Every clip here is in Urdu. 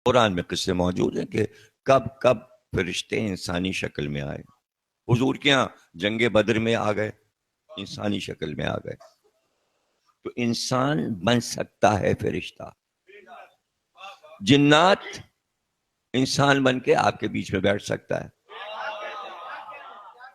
قرآن میں قصے موجود ہیں کہ کب کب فرشتے انسانی شکل میں آئے. حضور کے یہاں جنگ بدر میں آ گئے، انسانی شکل میں آ گئے. تو انسان بن سکتا ہے فرشتہ. جنات انسان بن کے آپ کے بیچ میں بیٹھ سکتا ہے،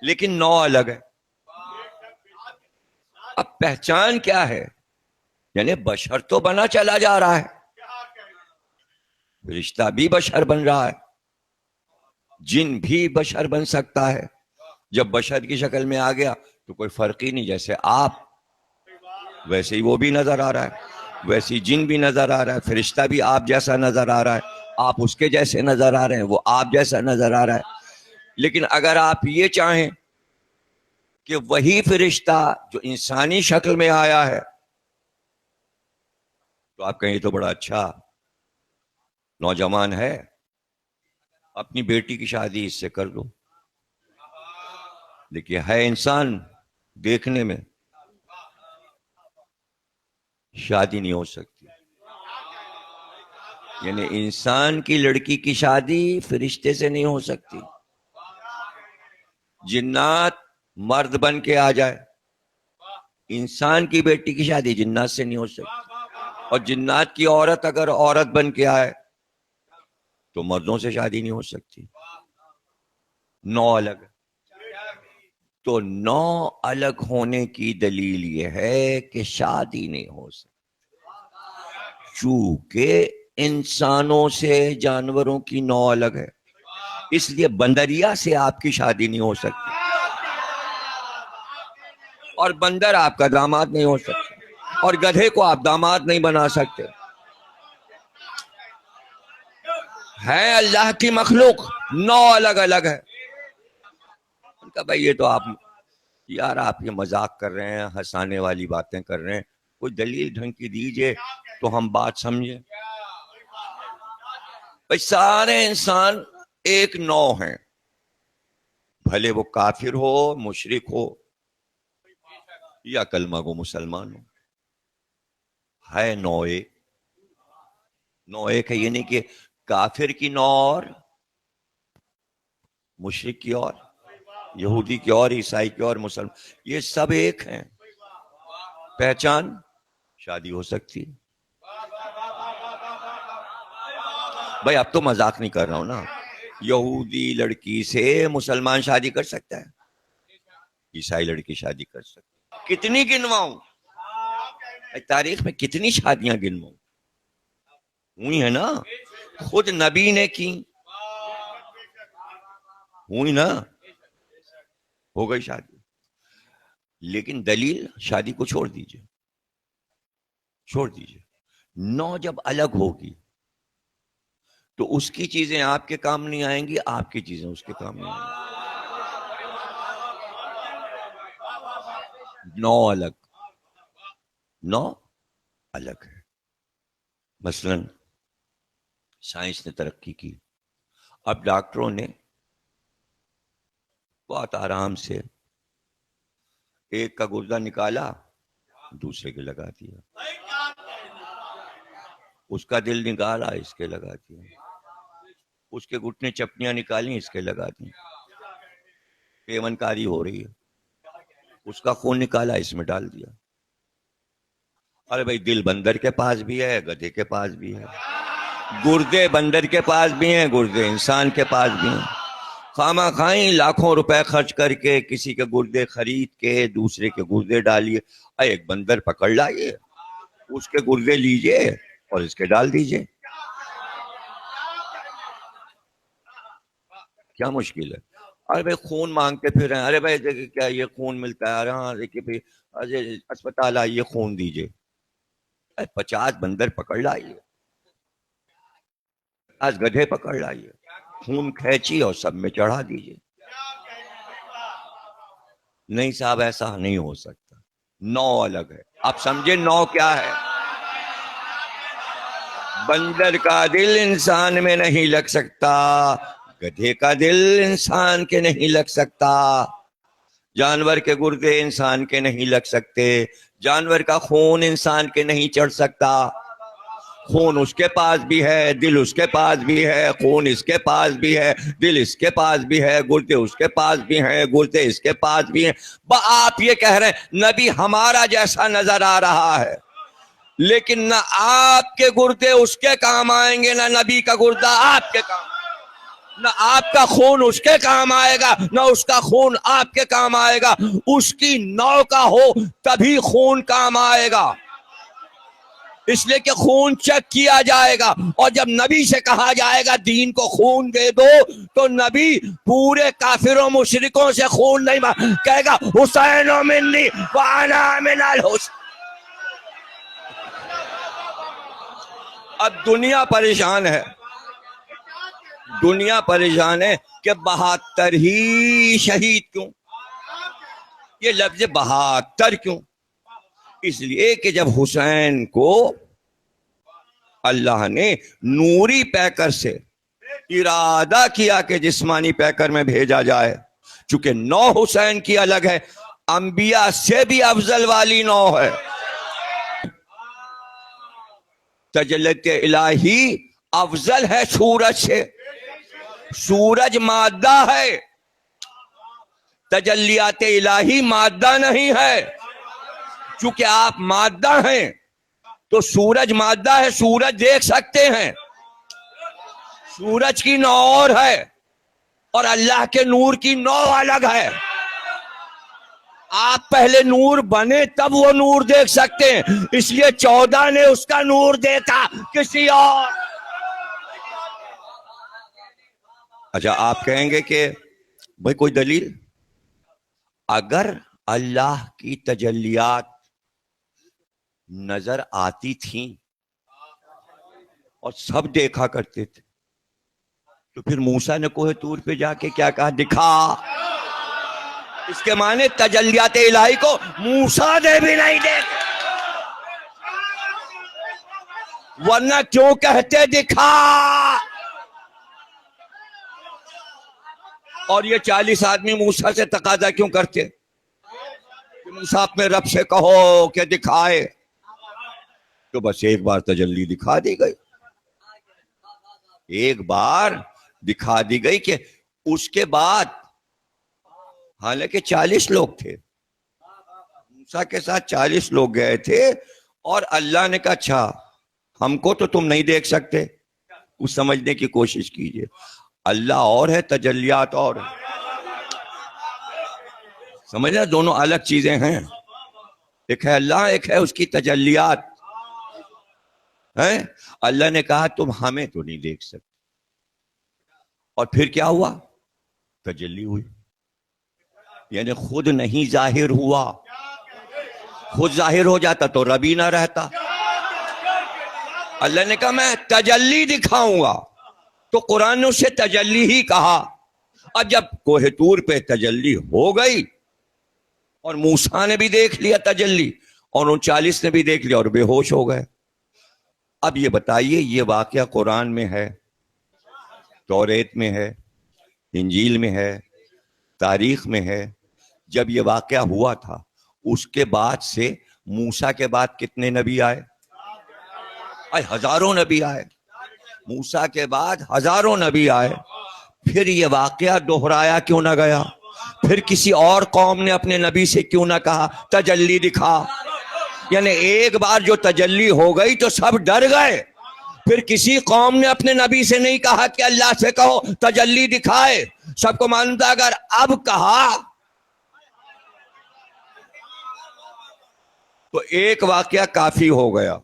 لیکن نو الگ ہے. اب پہچان کیا ہے؟ یعنی بشر تو بنا چلا جا رہا ہے، فرشتہ بھی بشر بن رہا ہے، جن بھی بشر بن سکتا ہے. جب بشر کی شکل میں آ گیا تو کوئی فرق ہی نہیں، جیسے آپ ویسے ہی وہ بھی نظر آ رہا ہے، ویسے ہی جن بھی نظر آ رہا ہے، فرشتہ بھی آپ جیسا نظر آ رہا ہے، آپ اس کے جیسے نظر آ رہے ہیں، وہ آپ جیسا نظر آ رہا ہے. لیکن اگر آپ یہ چاہیں کہ وہی فرشتہ جو انسانی شکل میں آیا ہے، تو آپ کہیں تو بڑا اچھا نوجوان ہے، اپنی بیٹی کی شادی اس سے کر دو. دیکھیے ہے انسان دیکھنے میں، شادی نہیں ہو سکتی. یعنی انسان کی لڑکی کی شادی فرشتے سے نہیں ہو سکتی. جنات مرد بن کے آ جائے، انسان کی بیٹی کی شادی جنات سے نہیں ہو سکتی. اور جنات کی عورت اگر عورت بن کے آئے تو مردوں سے شادی نہیں ہو سکتی. نو الگ. تو نو الگ ہونے کی دلیل یہ ہے کہ شادی نہیں ہو سکتی، چونکہ انسانوں سے جانوروں کی نو الگ ہے. اس لیے بندریا سے آپ کی شادی نہیں ہو سکتی، اور بندر آپ کا داماد نہیں ہو سکتا، اور گدھے کو آپ داماد نہیں بنا سکتے. ہے اللہ کی مخلوق، نو الگ الگ ہے. ان کا بھائی یہ تو آپ یار آپ یہ مذاق کر رہے ہیں، ہنسانے والی باتیں کر رہے ہیں، کوئی دلیل ڈھنگ کی دیجئے تو ہم بات سمجھیں. بھائی سارے انسان ایک نو ہیں، بھلے وہ کافر ہو، مشرک ہو یا کلمہ گو مسلمان ہو، ہے نو ایک. نو ایک ہے، یہ نہیں کہ کافر کی نو اور مشرک کی اور یہودی کی اور عیسائی کی اور مسلمان، یہ سب ایک ہیں. پہچان شادی ہو سکتی. بھائی اب تو مذاق نہیں کر رہا ہوں نا، یہودی لڑکی سے مسلمان شادی کر سکتا ہے، عیسائی لڑکی شادی کر سکتا ہے. کتنی گنواؤں تاریخ میں، کتنی شادیاں گنواؤں، ہوئی ہے نا، خود نبی نے کی، ہوئی نا، ہو گئی شادی. لیکن دلیل شادی کو چھوڑ دیجئے، چھوڑ دیجئے. نو جب الگ ہوگی تو اس کی چیزیں آپ کے کام نہیں آئیں گی، آپ کی چیزیں اس کے کام نہیں آئیں گی. نو الگ، نو الگ ہے. مثلا سائنس نے ترقی کی، اب ڈاکٹروں نے بہت آرام سے ایک کا گردہ نکالا دوسرے کے لگا دیا، اس کا دل نکالا اس کے لگا دیا، اس کے گھٹنے چپنیاں نکالی اس کے لگا دی. پیون کاری ہو رہی ہے، اس کا خون نکالا اس میں ڈال دیا. ارے بھائی دل بندر کے پاس بھی ہے، گدھے کے پاس بھی ہے، گردے بندر کے پاس بھی ہیں، گردے انسان کے پاس بھی ہیں. خامہ خائیں لاکھوں روپے خرچ کر کے کسی کے گردے خرید کے دوسرے کے گردے ڈالیے. ایک بندر پکڑ لائیے، اس کے گردے لیجئے اور اس کے ڈال دیجئے، کیا مشکل ہے؟ ارے بھائی خون مانگتے پھر رہے ہیں، ارے بھائی دیکھیں کیا یہ خون ملتا ہے، ارے ہاں دیکھیے بھائی اسپتال آئیے خون دیجئے. 50 بندر پکڑ لائیے، 50 گدھے پکڑ لائیے، خون کھینچی اور سب میں چڑھا دیجئے. نہیں صاحب ایسا نہیں ہو سکتا، نو الگ ہے. آپ سمجھے نو کیا ہے؟ بندر کا دل انسان میں نہیں لگ سکتا، گدھے کا دل انسان کے نہیں لگ سکتا، جانور کے گردے انسان کے نہیں لگ سکتے، جانور کا خون انسان کے نہیں چڑھ سکتا، خون اس کے پاس بھی ہے، دل اس کے پاس بھی ہے، خون اس کے پاس بھی ہے، دل اس کے پاس بھی ہے، گردے اس کے پاس بھی ہیں، گردے اس کے پاس بھی ہیں۔ آپ یہ کہہ رہے ہیں نبی ہمارا جیسا نظر آ رہا ہے، لیکن نہ آپ کے گردے اس کے کام آئیں گے، نہ نبی کا گردہ آپ کے کام، نہ آپ کا خون اس کے کام آئے گا، نہ اس کا خون آپ کے کام آئے گا۔ اس کی نو کا ہو تبھی خون کام آئے گا، اس لیے کہ خون چیک کیا جائے گا۔ اور جب نبی سے کہا جائے گا دین کو خون دے دو، تو نبی پورے کافروں مشرکوں سے خون نہیں کہے گا حسین منی وانا من الحسین۔ اب دنیا پریشان ہے، دنیا پریشان ہے کہ 72 ہی شہید کیوں؟ یہ لفظ 72 کیوں؟ اس لیے کہ جب حسین کو اللہ نے نوری پیکر سے ارادہ کیا کہ جسمانی پیکر میں بھیجا جائے، چونکہ نو حسین کی الگ ہے، انبیاء سے بھی افضل والی نو ہے۔ تجلیت الہی افضل ہے سورج سے، سورج مادہ ہے، تجلیات الہی مادہ نہیں ہے۔ چونکہ آپ مادہ ہیں تو سورج مادہ ہے، سورج دیکھ سکتے ہیں، سورج کی نو اور ہے اور اللہ کے نور کی نو الگ ہے۔ آپ پہلے نور بنے تب وہ نور دیکھ سکتے ہیں، اس لیے 14 نے اس کا نور دیکھا، کسی اور۔ اچھا آپ کہیں گے کہ بھئی کوئی دلیل؟ اگر اللہ کی تجلیات نظر آتی تھیں اور سب دیکھا کرتے تھے تو پھر موسیٰ نے کوہ طور پہ جا کے کیا کہا؟ دکھا۔ اس کے معنی تجلیات الہی کو موسیٰ نے بھی نہیں دیکھا، ورنہ کیوں کہتے دکھا؟ اور یہ 40 آدمی موسیٰ سے تقاضا کیوں کرتے کہ موسیٰ اپنے رب سے کہو کہ دکھائے؟ تو بس ایک بار تجلی دکھا دی گئی، ایک بار دکھا دی گئی کہ اس کے بعد حالانکہ 40 لوگ تھے، موسیٰ کے ساتھ 40 لوگ گئے تھے، اور اللہ نے کہا اچھا ہم کو تو تم نہیں دیکھ سکتے، کچھ سمجھنے کی کوشش کیجئے، اللہ اور ہے، تجلیات اور ہے۔ سمجھنا دونوں الگ چیزیں ہیں، ایک ہے اللہ، ایک ہے اس کی تجلیات ہیں۔ اللہ نے کہا تم ہمیں تو نہیں دیکھ سکتے، اور پھر کیا ہوا؟ تجلی ہوئی، یعنی خود نہیں ظاہر ہوا، خود ظاہر ہو جاتا تو رب ہی نہ رہتا۔ اللہ نے کہا میں تجلی دکھاؤں گا، تو قرآن نے اسے تجلی ہی کہا۔ اور جب کوہ طور پہ تجلی ہو گئی اور موسیٰ نے بھی دیکھ لیا تجلی، اور ان 40 نے بھی دیکھ لیا اور بے ہوش ہو گئے۔ اب یہ بتائیے یہ واقعہ قرآن میں ہے، توریت میں ہے، انجیل میں ہے، تاریخ میں ہے۔ جب یہ واقعہ ہوا تھا اس کے بعد سے موسیٰ کے بعد کتنے نبی آئے؟ ہزاروں نبی آئے، موسیٰ کے بعد ہزاروں نبی آئے۔ پھر یہ واقعہ دہرایا کیوں نہ گیا؟ پھر کسی اور قوم نے اپنے نبی سے کیوں نہ کہا تجلی دکھا؟ یعنی ایک بار جو تجلی ہو گئی تو سب ڈر گئے، پھر کسی قوم نے اپنے نبی سے نہیں کہا کہ اللہ سے کہو تجلی دکھائے۔ سب کو معلوم تھا اگر اب کہا تو ایک واقعہ کافی ہو گیا،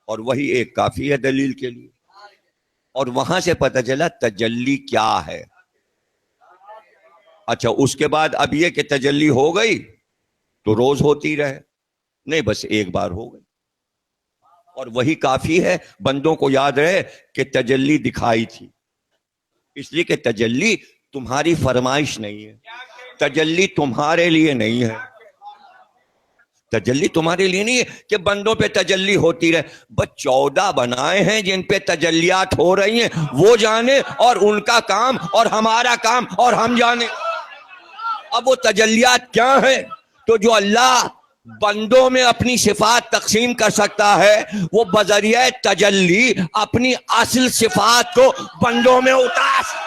اور وہی ایک کافی ہے دلیل کے لیے۔ اور وہاں سے پتہ چلا تجلی کیا ہے۔ اچھا اس کے بعد اب یہ کہ تجلی ہو گئی تو روز ہوتی رہے؟ نہیں، بس ایک بار ہو گئی، اور وہی کافی ہے۔ بندوں کو یاد رہے کہ تجلی دکھائی تھی، اس لیے کہ تجلی تمہاری فرمائش نہیں ہے، تجلی تمہارے لیے نہیں ہے، تجلی تمہارے لیے نہیں ہے کہ بندوں پہ تجلی ہوتی رہے۔ بس 14 بنائے ہیں جن پہ تجلیات ہو رہی ہیں، وہ جانے، اور ان کا کام اور ہمارا کام اور ہم جانے۔ اب وہ تجلیات کیا ہیں؟ تو جو اللہ بندوں میں اپنی صفات تقسیم کر سکتا ہے، وہ بذریعہ تجلی اپنی اصل صفات کو بندوں میں اتار